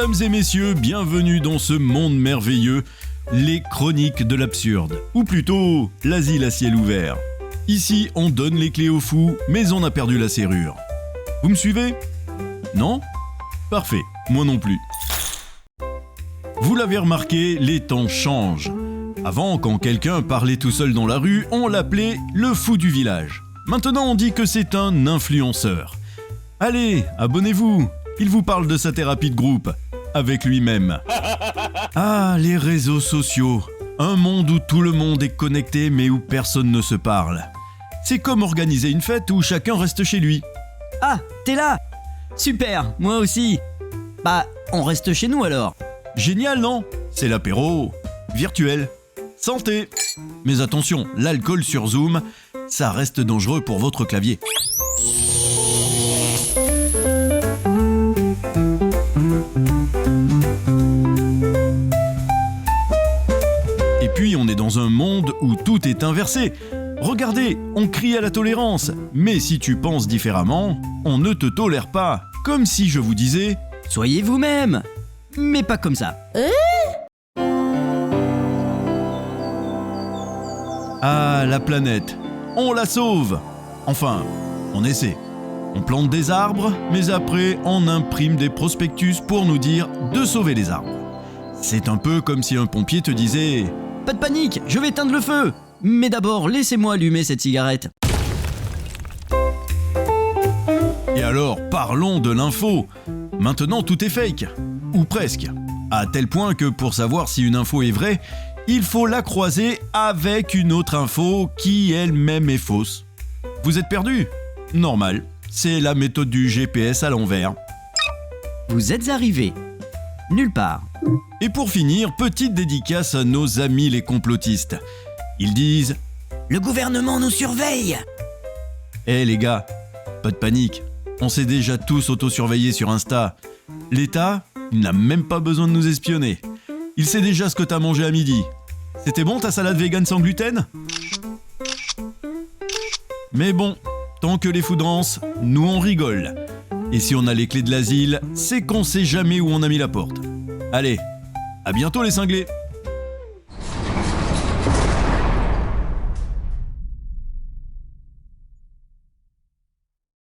Mesdames et messieurs, bienvenue dans ce monde merveilleux, les chroniques de l'absurde, ou plutôt l'asile à ciel ouvert. Ici, on donne les clés aux fous, mais on a perdu la serrure. Vous me suivez? Non? Parfait, moi non plus. Vous l'avez remarqué, les temps changent. Avant, quand quelqu'un parlait tout seul dans la rue, on l'appelait le fou du village. Maintenant, on dit que c'est un influenceur. Allez, abonnez-vous, il vous parle de sa thérapie de groupe, avec lui-même. Ah, les réseaux sociaux. Un monde où tout le monde est connecté mais où personne ne se parle. C'est comme organiser une fête où chacun reste chez lui. Ah, t'es là? Super, moi aussi. Bah, on reste chez nous alors. Génial, non? C'est l'apéro virtuel. Santé! Mais attention, l'alcool sur Zoom, ça reste dangereux pour votre clavier. Et puis on est dans un monde où tout est inversé. Regardez, on crie à la tolérance, mais si tu penses différemment, on ne te tolère pas. Comme si je vous disais... Soyez vous-même, mais pas comme ça. Ah, la planète, on la sauve. Enfin, on essaie. On plante des arbres, mais après, on imprime des prospectus pour nous dire de sauver les arbres. C'est un peu comme si un pompier te disait... Pas de panique, je vais éteindre le feu. Mais d'abord, laissez-moi allumer cette cigarette. Et alors, parlons de l'info. Maintenant, tout est fake. Ou presque. À tel point que pour savoir si une info est vraie, il faut la croiser avec une autre info qui elle-même est fausse. Vous êtes perdu? Normal. C'est la méthode du GPS à l'envers. Vous êtes arrivés nulle part. Et pour finir, petite dédicace à nos amis les complotistes. Ils disent « Le gouvernement nous surveille !» Eh les gars, pas de panique. On s'est déjà tous autosurveillés sur Insta. L'État n'a même pas besoin de nous espionner. Il sait déjà ce que t'as mangé à midi. C'était bon ta salade vegan sans gluten? Mais bon, tant que les fous dansent, nous on rigole. Et si on a les clés de l'asile, c'est qu'on sait jamais où on a mis la porte. Allez, à bientôt les cinglés!